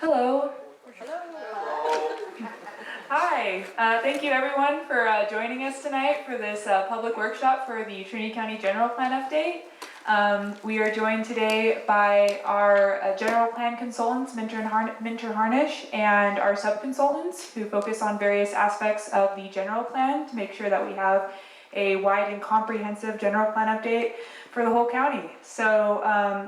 Hello. Hi. Thank you everyone for joining us tonight for this public workshop for the Trinity County General Plan Update. We are joined today by our general plan consultants, Minter Harnish, and our sub-consultants who focus on various aspects of the general plan to make sure that we have a wide and comprehensive general plan update for the whole county. So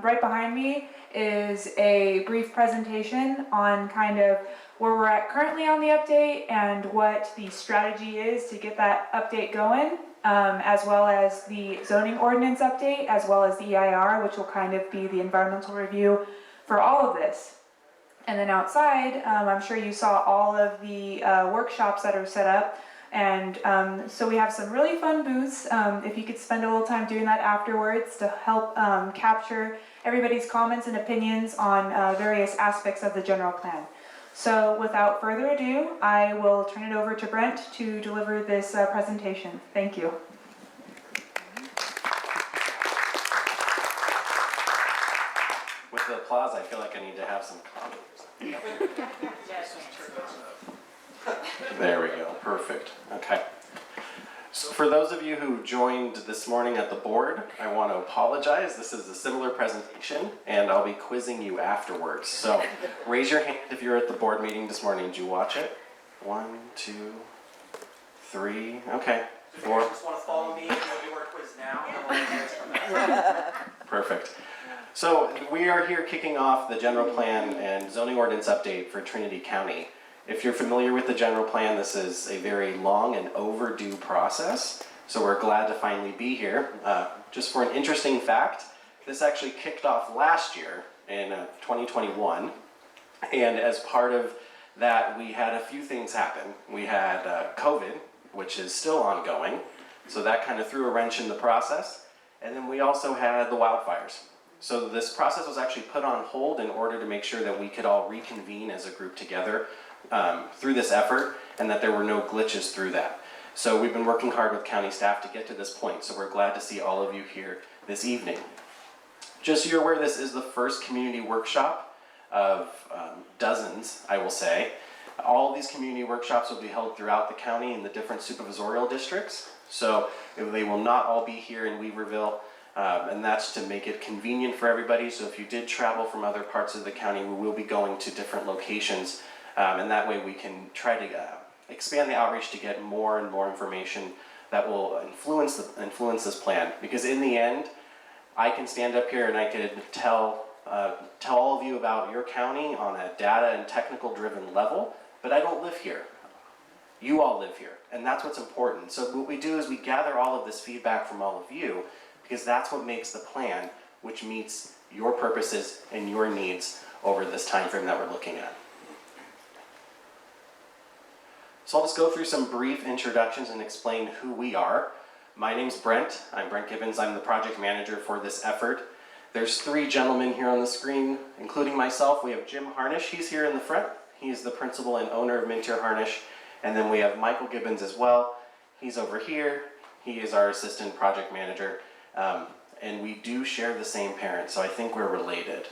right behind me is a brief presentation on kind of where we're at currently on the update and what the strategy is to get that update going, as well as the zoning ordinance update, as well as the EIR, which will kind of be the environmental review for all of this. And then outside, I'm sure you saw all of the workshops that are set up. And so we have some really fun booths. If you could spend a little time doing that afterwards to help capture everybody's comments and opinions on various aspects of the general plan. So without further ado, I will turn it over to Brent to deliver this presentation. Thank you. With the applause, I feel like I need to have some comments. There we go, perfect. Okay. So for those of you who joined this morning at the board, I want to apologize. This is a similar presentation, and I'll be quizzing you afterwards. So raise your hand if you're at the board meeting this morning. Did you watch it? 1, 2, 3, okay. 4. You just want to follow me and we'll do our quiz now. Perfect. So we are here kicking off the general plan and zoning ordinance update for Trinity County. If you're familiar with the general plan, this is a very long and overdue process, so we're glad to finally be here. Just for an interesting fact, this actually kicked off last year in 2021, and as part of that, we had a few things happen. We had COVID, which is still ongoing, so that kind of threw a wrench in the process, and then we also had the wildfires. So this process was actually put on hold in order to make sure that we could all reconvene as a group together through this effort, and that there were no glitches through that. So we've been working hard with county staff to get to this point, so we're glad to see all of you here this evening. Just so you're aware, this is the first community workshop of dozens, I will say. All of these community workshops will be held throughout the county in the different supervisorial districts, so they will not all be here in Weaverville. And that's to make it convenient for everybody. So if you did travel from other parts of the county, we will be going to different locations, and that way we can try to expand the outreach to get more and more information that will influence this plan. Because in the end, I can stand up here and I can tell all of you about your county on a data and technical driven level, but I don't live here. You all live here, and that's what's important. So what we do is we gather all of this feedback from all of you, because that's what makes the plan, which meets your purposes and your needs over this time frame that we're looking at. So I'll just go through some brief introductions and explain who we are. My name's Brent. I'm Brent Gibbons. I'm the project manager for this effort. There's 3 gentlemen here on the screen, including myself. We have Jim Harnish. He's here in the front. He's the principal and owner of Minter Harnish. And then we have Michael Gibbons as well. He's over here. He is our assistant project manager. And we do share the same parents, so I think we're related.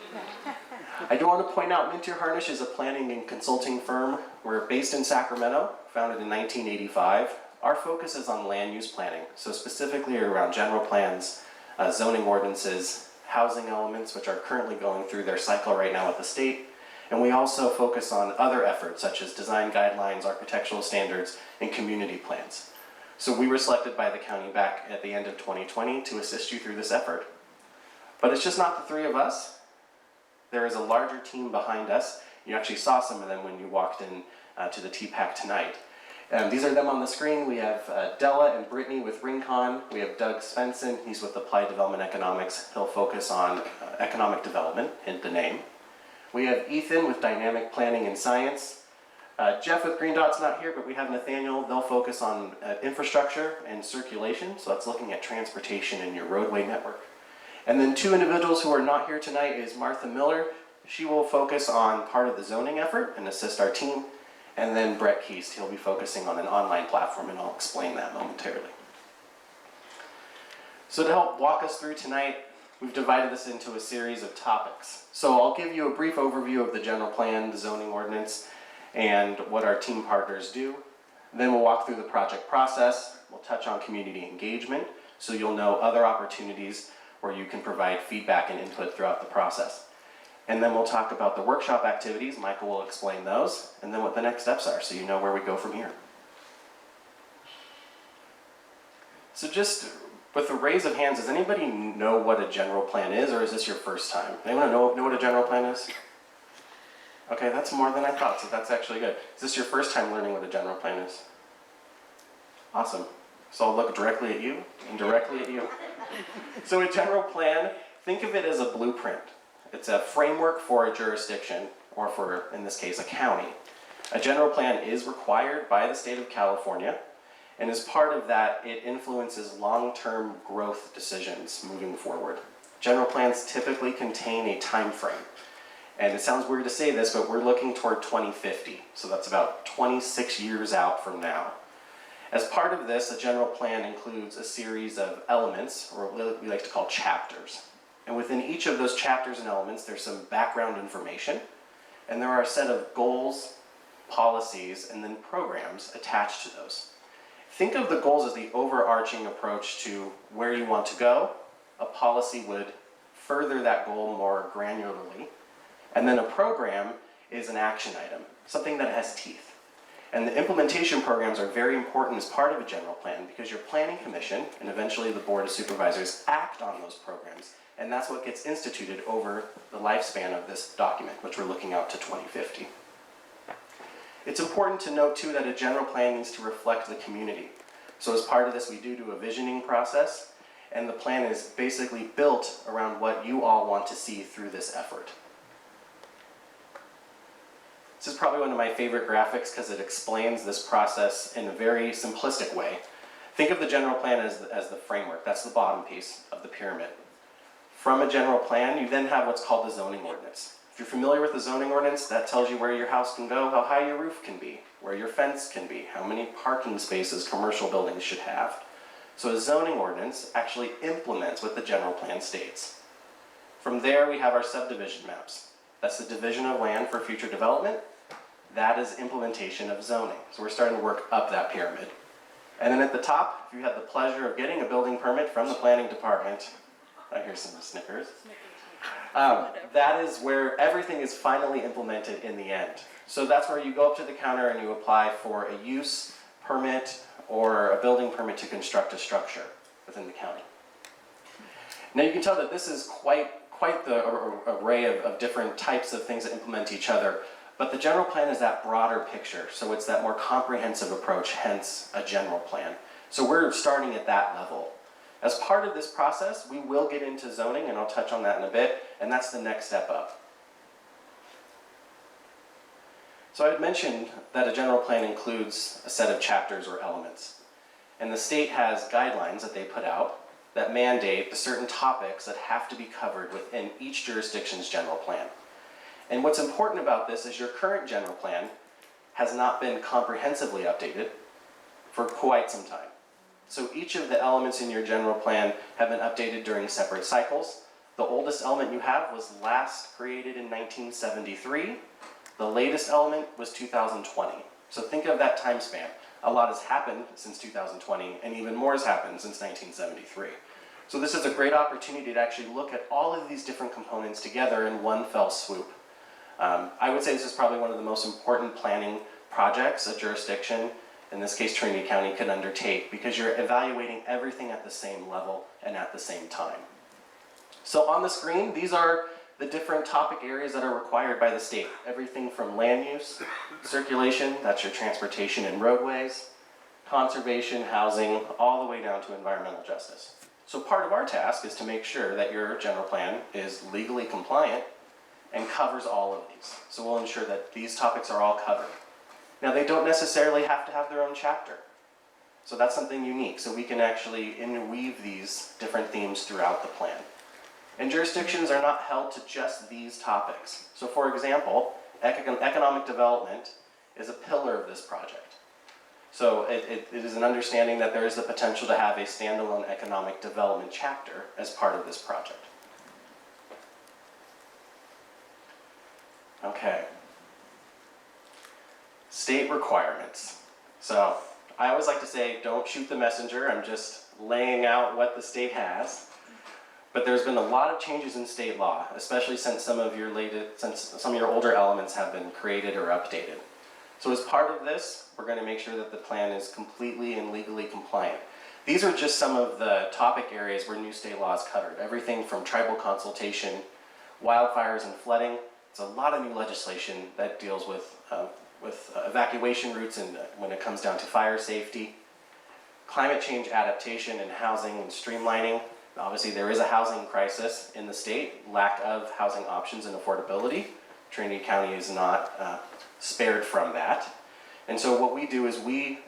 I do want to point out Minter Harnish is a planning and consulting firm. We're based in Sacramento, founded in 1985. Our focus is on land use planning, so specifically around general plans, zoning ordinances, housing elements, which are currently going through their cycle right now at the state. And we also focus on other efforts such as design guidelines, architectural standards, and community plans. So we were selected by the county back at the end of 2020 to assist you through this effort. But it's just not the 3 of us. There is a larger team behind us. You actually saw some of them when you walked in to the TPAC tonight. These are them on the screen. We have Della and Brittany with Rincon. We have Doug Svensson. He's with Applied Development Economics. He'll focus on economic development, hint the name. We have Ethan with Dynamic Planning and Science. Jeff with Green Dot's not here, but we have Nathaniel. They'll focus on infrastructure and circulation, so that's looking at transportation and your roadway network. And then 2 individuals who are not here tonight is Martha Miller. She will focus on part of the zoning effort and assist our team. And then Brett Keast, he'll be focusing on an online platform, and I'll explain that momentarily. So to help walk us through tonight, we've divided this into a series of topics. So I'll give you a brief overview of the general plan, the zoning ordinance, and what our team partners do. Then we'll walk through the project process. We'll touch on community engagement, so you'll know other opportunities where you can provide feedback and input throughout the process. And then we'll talk about the workshop activities. Michael will explain those, and then what the next steps are, so you know where we go from here. So just with a raise of hands, does anybody know what a general plan is, or is this your first time? Anyone know what a general plan is? Okay, that's more than I thought, so that's actually good. Is this your first time learning what a general plan is? Awesome. So I'll look directly at you and directly at you. So a general plan, think of it as a blueprint. It's a framework for a jurisdiction, or for, in this case, a county. A general plan is required by the state of California, and as part of that, it influences long-term growth decisions moving forward. General plans typically contain a time frame. And it sounds weird to say this, but we're looking toward 2050. So that's about 26 years out from now. As part of this, a general plan includes a series of elements, or what we like to call chapters. And within each of those chapters and elements, there's some background information, and there are a set of goals, policies, and then programs attached to those. Think of the goals as the overarching approach to where you want to go. A policy would further that goal more granularly. And then a program is an action item, something that has teeth. And the implementation programs are very important as part of a general plan because your planning commission and eventually the board of supervisors act on those programs. And that's what gets instituted over the lifespan of this document, which we're looking out to 2050. It's important to note too that a general plan needs to reflect the community. So as part of this, we do a visioning process, and the plan is basically built around what you all want to see through this effort. This is probably one of my favorite graphics because it explains this process in a very simplistic way. Think of the general plan as the framework. That's the bottom piece of the pyramid. From a general plan, you then have what's called the zoning ordinance. If you're familiar with the zoning ordinance, that tells you where your house can go, how high your roof can be, where your fence can be, how many parking spaces commercial buildings should have. So a zoning ordinance actually implements what the general plan states. From there, we have our subdivision maps. That's the division of land for future development. That is implementation of zoning. So we're starting to work up that pyramid. And then at the top, if you had the pleasure of getting a building permit from the planning department, I hear some snickers. That is where everything is finally implemented in the end. So that's where you go up to the counter and you apply for a use permit or a building permit to construct a structure within the county. Now you can tell that this is quite the array of different types of things that implement each other, but the general plan is that broader picture, so it's that more comprehensive approach, hence a general plan. So we're starting at that level. As part of this process, we will get into zoning, and I'll touch on that in a bit, and that's the next step up. So I had mentioned that a general plan includes a set of chapters or elements. And the state has guidelines that they put out that mandate the certain topics that have to be covered within each jurisdiction's general plan. And what's important about this is your current general plan has not been comprehensively updated for quite some time. So each of the elements in your general plan have been updated during separate cycles. The oldest element you have was last created in 1973. The latest element was 2020. So think of that time span. A lot has happened since 2020, and even more has happened since 1973. So this is a great opportunity to actually look at all of these different components together in one fell swoop. I would say this is probably one of the most important planning projects a jurisdiction, in this case Trinity County, could undertake because you're evaluating everything at the same level and at the same time. So on the screen, these are the different topic areas that are required by the state. Everything from land use, circulation, that's your transportation and roadways, conservation, housing, all the way down to environmental justice. So part of our task is to make sure that your general plan is legally compliant and covers all of these. So we'll ensure that these topics are all covered. Now they don't necessarily have to have their own chapter. So that's something unique. So we can actually interweave these different themes throughout the plan. And jurisdictions are not held to just these topics. So for example, economic development is a pillar of this project. So it is an understanding that there is the potential to have a standalone economic development chapter as part of this project. Okay. State requirements. So I always like to say, don't shoot the messenger. I'm just laying out what the state has. But there's been a lot of changes in state law, especially since some of your older elements have been created or updated. So as part of this, we're going to make sure that the plan is completely and legally compliant. These are just some of the topic areas where new state law is covered. Everything from tribal consultation, wildfires and flooding. It's a lot of new legislation that deals with evacuation routes and when it comes down to fire safety, climate change adaptation and housing and streamlining. Obviously there is a housing crisis in the state, lack of housing options and affordability. Trinity County is not spared from that. And so what we do is we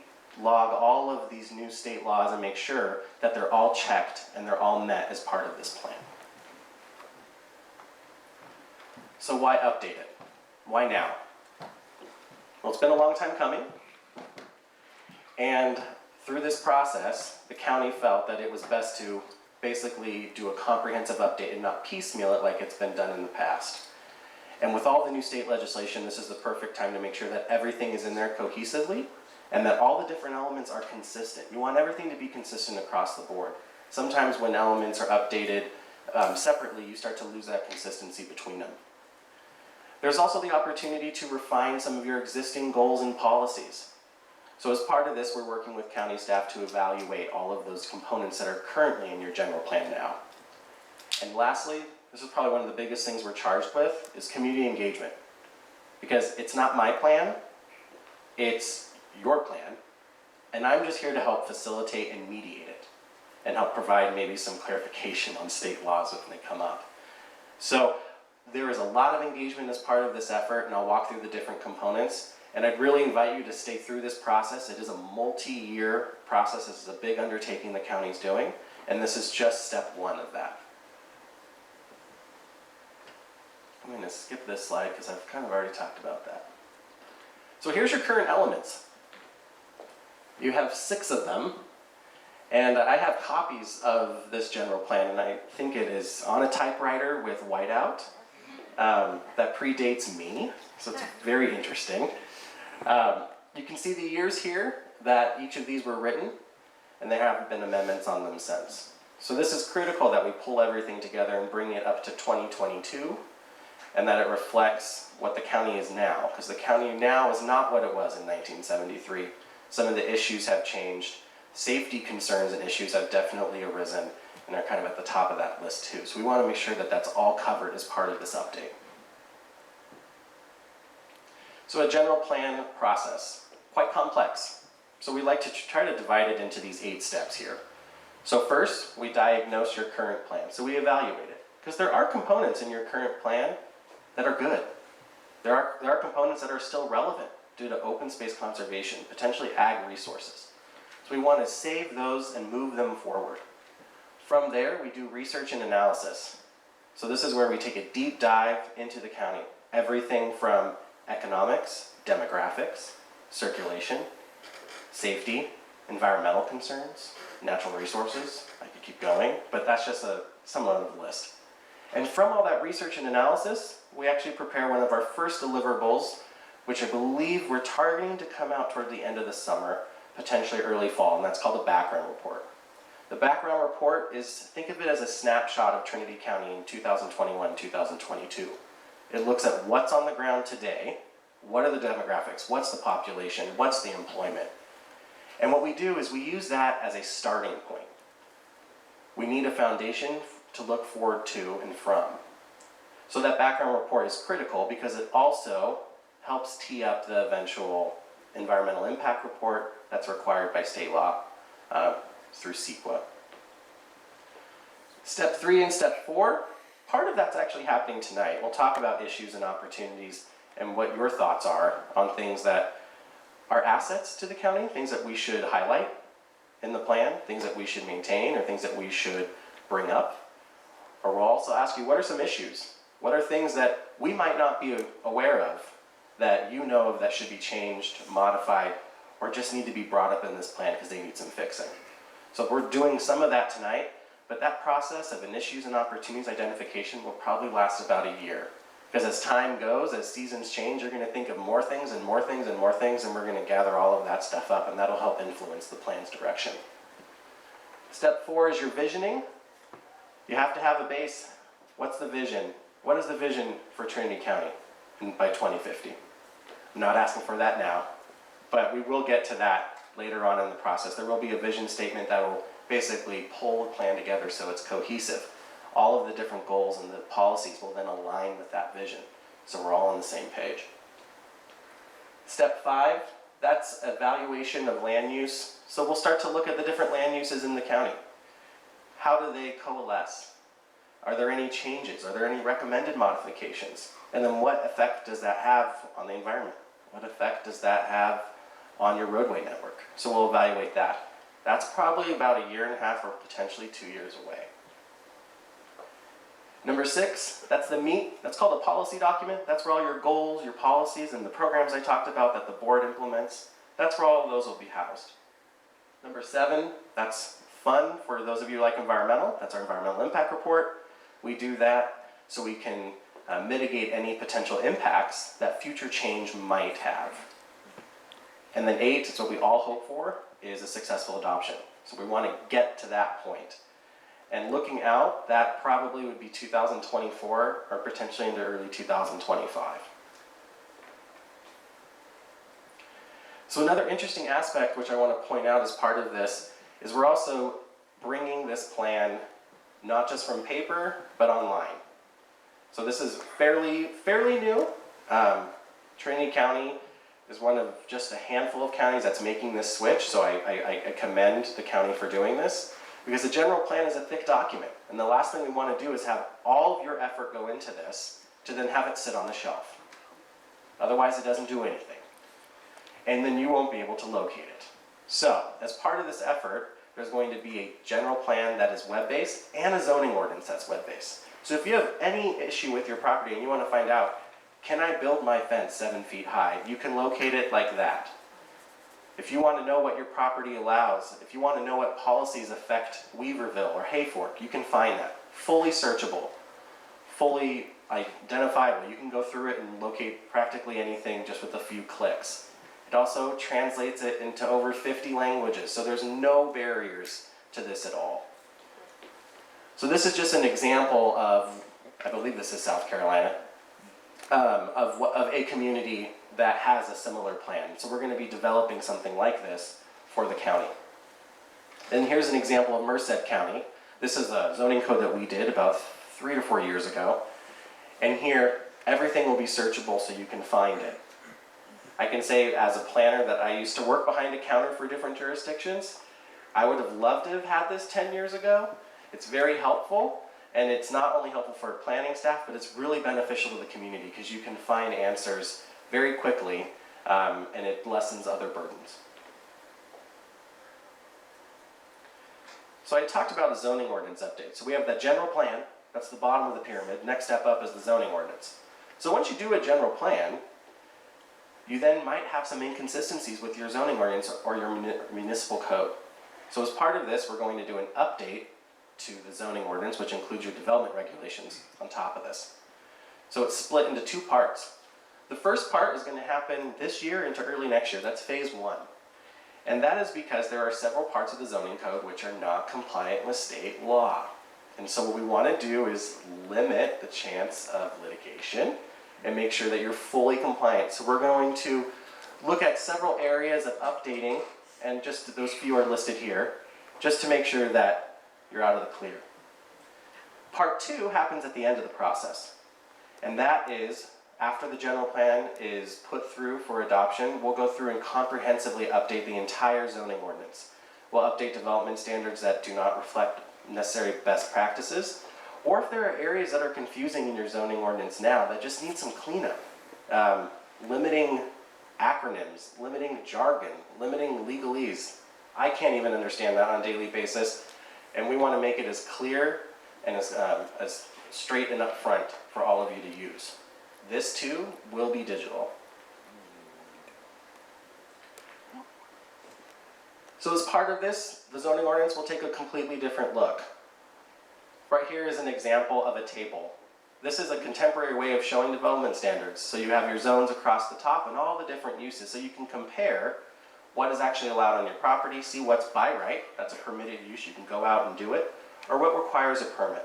log all of these new state laws and make sure that they're all checked and they're all met as part of this plan. So why update it? Why now? Well, it's been a long time coming, and through this process, the county felt that it was best to basically do a comprehensive update and not piecemeal it like it's been done in the past. And with all the new state legislation, this is the perfect time to make sure that everything is in there cohesively and that all the different elements are consistent. You want everything to be consistent across the board. Sometimes when elements are updated separately, you start to lose that consistency between them. There's also the opportunity to refine some of your existing goals and policies. So as part of this, we're working with county staff to evaluate all of those components that are currently in your general plan now. And lastly, this is probably one of the biggest things we're charged with, is community engagement. Because it's not my plan, it's your plan, and I'm just here to help facilitate and mediate it, and help provide maybe some clarification on state laws when they come up. So there is a lot of engagement as part of this effort, and I'll walk through the different components. And I'd really invite you to stay through this process. It is a multi-year process. This is a big undertaking the county's doing, and this is just step one of that. I'm going to skip this slide because I've kind of already talked about that. So here's your current elements. You have 6 of them, and I have copies of this general plan, and I think it is on a typewriter with whiteout. That predates me, so it's very interesting. You can see the years here that each of these were written, and there haven't been amendments on them since. So this is critical that we pull everything together and bring it up to 2022, and that it reflects what the county is now, because the county now is not what it was in 1973. Some of the issues have changed. Safety concerns and issues have definitely arisen, and are kind of at the top of that list too. So we want to make sure that that's all covered as part of this update. So a general plan process, quite complex. So we like to try to divide it into these 8 steps here. So first, we diagnose your current plan. So we evaluate it, because there are components in your current plan that are good. There are components that are still relevant due to open space conservation, potentially ag resources. So we want to save those and move them forward. From there, we do research and analysis. So this is where we take a deep dive into the county. Everything from economics, demographics, circulation, safety, environmental concerns, natural resources. I could keep going, but that's just somewhat of the list. And from all that research and analysis, we actually prepare one of our first deliverables, which I believe we're targeting to come out toward the end of the summer, potentially early fall, and that's called the background report. The background report is, think of it as a snapshot of Trinity County in 2021, 2022. It looks at what's on the ground today, what are the demographics, what's the population, what's the employment. And what we do is we use that as a starting point. We need a foundation to look forward to and from. So that background report is critical because it also helps tee up the eventual environmental impact report that's required by state law through CEQA. Step 3 and step 4, part of that's actually happening tonight. We'll talk about issues and opportunities and what your thoughts are on things that are assets to the county, things that we should highlight in the plan, things that we should maintain, or things that we should bring up. Or we'll also ask you, what are some issues? What are things that we might not be aware of that you know of that should be changed, modified, or just need to be brought up in this plan because they need some fixing? So we're doing some of that tonight, but that process of issues and opportunities identification will probably last about a year, Because as time goes, as seasons change, you're going to think of more things and more things and more things, and we're going to gather all of that stuff up, and that'll help influence the plan's direction. Step 4 is your visioning. You have to have a base. What's the vision? What is the vision for Trinity County by 2050? I'm not asking for that now, but we will get to that later on in the process. There will be a vision statement that will basically pull the plan together so it's cohesive. All of the different goals and the policies will then align with that vision, so we're all on the same page. Step 5, that's evaluation of land use. So we'll start to look at the different land uses in the county. How do they coalesce? Are there any changes? Are there any recommended modifications? And then what effect does that have on the environment? What effect does that have on your roadway network? So we'll evaluate that. That's probably about 1.5 years or potentially 2 years away. Number 6, that's the meat. That's called a policy document. That's where all your goals, your policies, and the programs I talked about that the board implements, that's where all of those will be housed. Number 7, that's fun for those of you who like environmental. That's our environmental impact report. We do that so we can mitigate any potential impacts that future change might have. And then 8, it's what we all hope for, is a successful adoption. So we want to get to that point. And looking out, that probably would be 2024 or potentially into early 2025. So another interesting aspect which I want to point out as part of this is we're also bringing this plan not just from paper, but online. So this is fairly new. Trinity County is one of just a handful of counties that's making this switch, so I commend the county for doing this. Because the general plan is a thick document, and the last thing we want to do is have all of your effort go into this to then have it sit on the shelf. Otherwise, it doesn't do anything. And then you won't be able to locate it. So, as part of this effort, there's going to be a general plan that is web-based and a zoning ordinance that's web-based. So if you have any issue with your property and you want to find out, can I build my fence 7 feet high? You can locate it like that. If you want to know what your property allows, if you want to know what policies affect Weaverville or Hayfork, you can find that. Fully searchable, fully identifiable. You can go through it and locate practically anything just with a few clicks. It also translates it into over 50 languages, so there's no barriers to this at all. So this is just an example of, I believe this is South Carolina, of a community that has a similar plan. So we're going to be developing something like this for the county. And here's an example of Merced County. This is a zoning code that we did about 3 to 4 years ago. And here, everything will be searchable so you can find it. I can say as a planner that I used to work behind a counter for different jurisdictions. I would have loved to have had this 10 years ago. It's very helpful. And it's not only helpful for planning staff, but it's really beneficial to the community because you can find answers very quickly, and it lessens other burdens. So I talked about a zoning ordinance update. So we have the general plan, that's the bottom of the pyramid. Next step up is the zoning ordinance. So once you do a general plan, you then might have some inconsistencies with your zoning ordinance or your municipal code. So as part of this, we're going to do an update to the zoning ordinance, which includes your development regulations on top of this. So it's split into 2 parts. The first part is going to happen this year into early next year. That's phase 1. And that is because there are several parts of the zoning code which are not compliant with state law. And so what we want to do is limit the chance of litigation and make sure that you're fully compliant. So we're going to look at several areas of updating, and just those few are listed here, just to make sure that you're out of the clear. Part 2 happens at the end of the process. And that is, after the general plan is put through for adoption, we'll go through and comprehensively update the entire zoning ordinance. We'll update development standards that do not reflect necessary best practices, or if there are areas that are confusing in your zoning ordinance now that just need some cleanup. Limiting acronyms, limiting jargon, limiting legalese. I can't even understand that on a daily basis, and we want to make it as clear and as straight and upfront for all of you to use. This too will be digital. So as part of this, the zoning ordinance will take a completely different look. Right here is an example of a table. This is a contemporary way of showing development standards. So you have your zones across the top and all the different uses. So you can compare what is actually allowed on your property, see what's by right, that's a permitted use, you can go out and do it, or what requires a permit.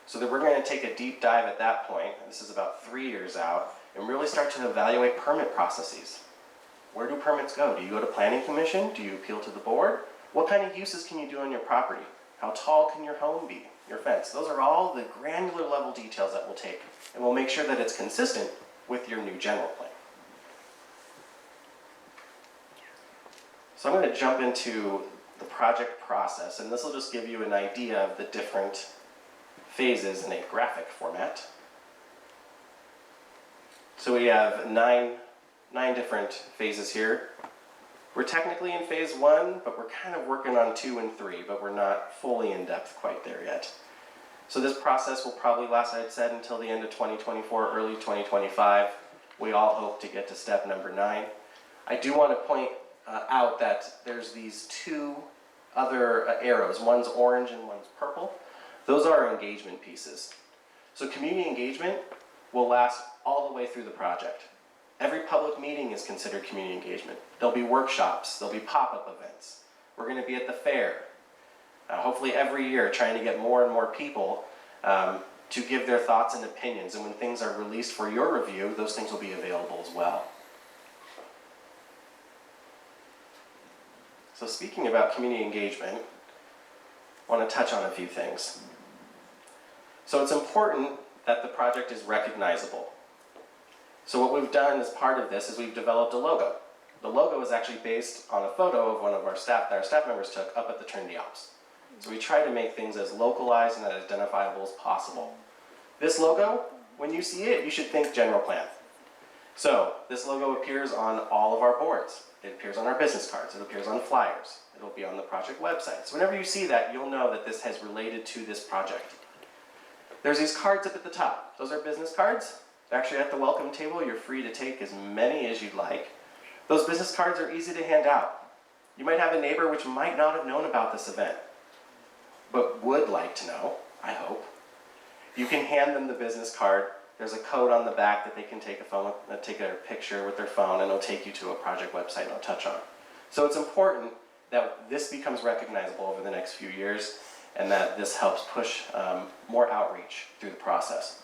So that we're going to take a deep dive at that point, this is about 3 years out, and really start to evaluate permit processes. Where do permits go? Do you go to planning commission? Do you appeal to the board? What kind of uses can you do on your property? How tall can your home be, your fence? Those are all the granular level details that we'll take, and we'll make sure that it's consistent with your new general plan. So I'm going to jump into the project process, and this will just give you an idea of the different phases in a graphic format. So we have nine different phases here. We're technically in phase 1, but we're kind of working on 2 and 3, but we're not fully in depth quite there yet. So this process will probably last, I'd said, until the end of 2024, early 2025. We all hope to get to step number 9. I do want to point out that there's these 2 other arrows. One's orange and one's purple. Those are engagement pieces. So community engagement will last all the way through the project. Every public meeting is considered community engagement. There'll be workshops, there'll be pop-up events. We're going to be at the fair, hopefully every year, trying to get more and more people to give their thoughts and opinions. And when things are released for your review, those things will be available as well. So speaking about community engagement, I want to touch on a few things. So it's important that the project is recognizable. So what we've done as part of this is we've developed a logo. The logo is actually based on a photo of one of our staff that our staff members took up at the Trinity Alps. So we try to make things as localized and as identifiable as possible. This logo, when you see it, you should think general plan. So this logo appears on all of our boards. It appears on our business cards. It appears on flyers. It'll be on the project website. So whenever you see that, you'll know that this has related to this project. There's these cards up at the top. Those are business cards. They're actually at the welcome table. You're free to take as many as you'd like. Those business cards are easy to hand out. You might have a neighbor which might not have known about this event, but would like to know, I hope. You can hand them the business card. There's a code on the back that they can take a picture with their phone, and it'll take you to a project website and I'll touch on. So it's important that this becomes recognizable over the next few years, and that this helps push more outreach through the process.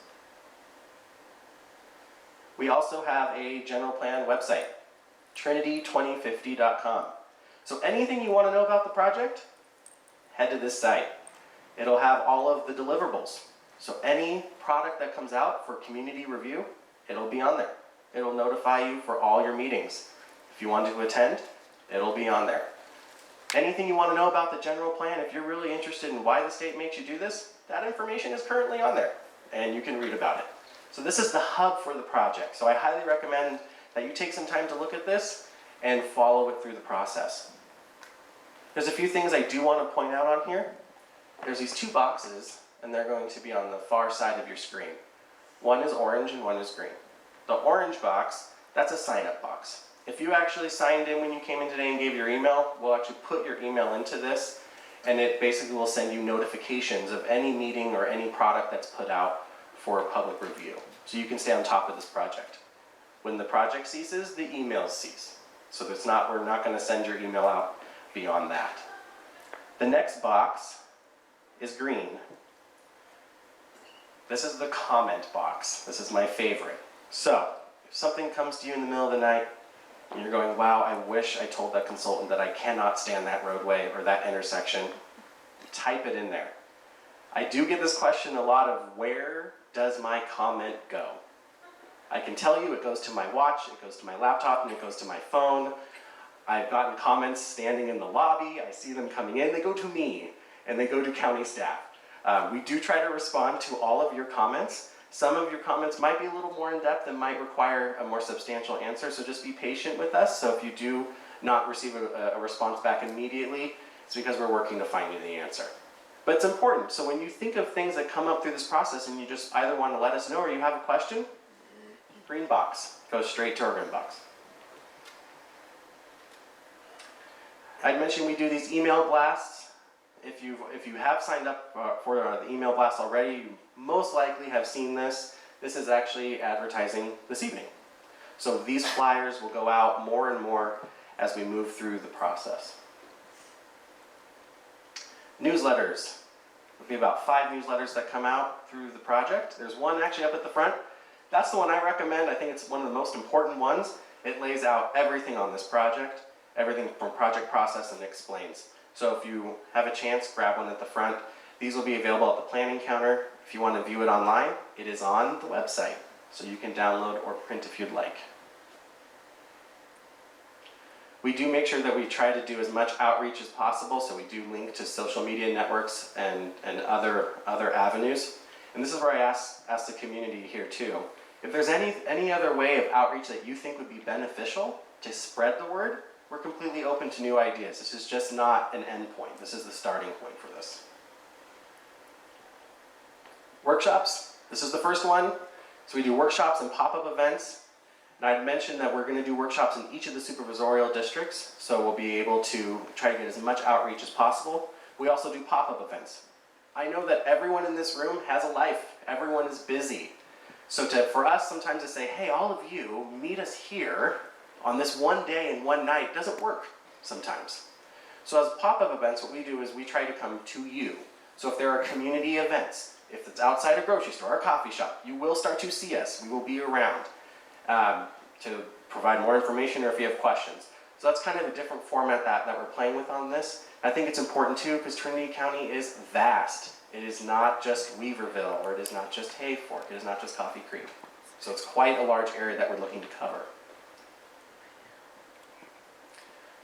We also have a general plan website, Trinity2050.com. So anything you want to know about the project, head to this site. It'll have all of the deliverables. So any product that comes out for community review, it'll be on there. It'll notify you for all your meetings. If you want to attend, it'll be on there. Anything you want to know about the general plan, if you're really interested in why the state makes you do this, that information is currently on there, and you can read about it. So this is the hub for the project. So I highly recommend that you take some time to look at this and follow it through the process. There's a few things I do want to point out on here. There's these 2 boxes, and they're going to be on the far side of your screen. One is orange and one is green. The orange box, that's a sign-up box. If you actually signed in when you came in today and gave your email, we'll actually put your email into this, and it basically will send you notifications of any meeting or any product that's put out for a public review. So you can stay on top of this project. When the project ceases, the emails cease. So we're not going to send your email out beyond that. The next box is green. This is the comment box. This is my favorite. So if something comes to you in the middle of the night and you're going, wow, I wish I told that consultant that I cannot stand that roadway or that intersection, type it in there. I do get this question a lot of, where does my comment go? I can tell you it goes to my watch, it goes to my laptop, and it goes to my phone. I've gotten comments standing in the lobby. I see them coming in. They go to me, and they go to county staff. We do try to respond to all of your comments. Some of your comments might be a little more in-depth and might require a more substantial answer, so just be patient with us. So if you do not receive a response back immediately, it's because we're working to find you the answer. But it's important. So when you think of things that come up through this process and you just either want to let us know or you have a question, green box goes straight to our green box. I'd mentioned we do these email blasts. If you have signed up for the email blast already, you most likely have seen this. this is actually advertising this evening. So these flyers will go out more and more as we move through the process. Newsletters. There'll be about 5 newsletters that come out through the project. There's one actually up at the front. That's the one I recommend. I think it's one of the most important ones. It lays out everything on this project, everything from project process, and explains. So if you have a chance, grab one at the front. These will be available at the planning counter. If you want to view it online, it is on the website, so you can download or print if you'd like. We do make sure that we try to do as much outreach as possible, so we do link to social media networks and other avenues. And this is where I ask the community here too. If there's any other way of outreach that you think would be beneficial to spread the word, we're completely open to new ideas. This is just not an end point. This is the starting point for this. Workshops. This is the first one. So we do workshops and pop-up events. And I'd mentioned that we're going to do workshops in each of the supervisorial districts, so we'll be able to try to get as much outreach as possible. We also do pop-up events. I know that everyone in this room has a life. Everyone is busy. So for us sometimes to say, hey, all of you, meet us here on this one day and one night doesn't work sometimes. So as pop-up events, what we do is we try to come to you. So if there are community events, if it's outside a grocery store or a coffee shop, you will start to see us. We will be around to provide more information or if you have questions. So that's kind of a different format that we're playing with on this. I think it's important too because Trinity County is vast. It is not just Weaverville, or it is not just Hayfork, it is not just Coffee Creek. So it's quite a large area that we're looking to cover.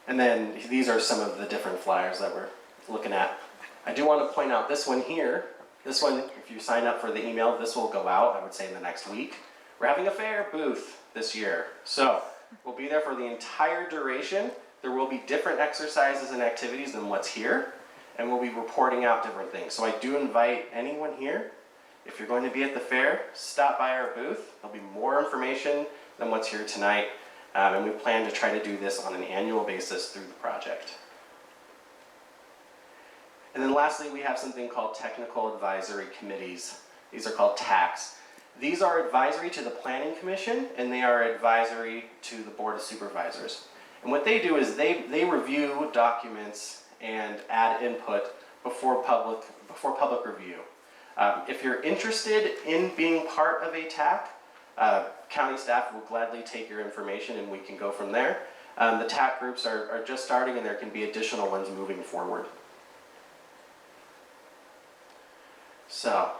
And then these are some of the different flyers that we're looking at. I do want to point out this one here. This one, if you sign up for the email, this will go out, I would say, in the next week. We're having a fair booth this year. So we'll be there for the entire duration. There will be different exercises and activities than what's here, and we'll be reporting out different things. So I do invite anyone here, if you're going to be at the fair, stop by our booth. There'll be more information than what's here tonight, and we plan to try to do this on an annual basis through the project. And then lastly, we have something called Technical Advisory Committees. These are called TACs. These are advisory to the Planning Commission, and they are advisory to the Board of Supervisors. And what they do is they review documents and add input before public review. If you're interested in being part of a TAC, county staff will gladly take your information and we can go from there. The TAC groups are just starting and there can be additional ones moving forward. So,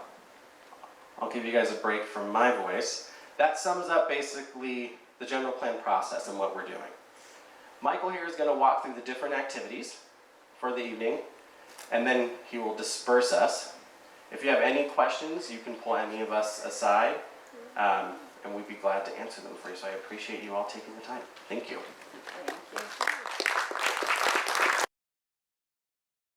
I'll give you guys a break from my voice. That sums up basically the general plan process and what we're doing. Michael here is going to walk through the different activities for the evening, and then he will disperse us. If you have any questions, you can pull any of us aside, and we'd be glad to answer them for you. So I appreciate you all taking the time. Thank you. Thank you.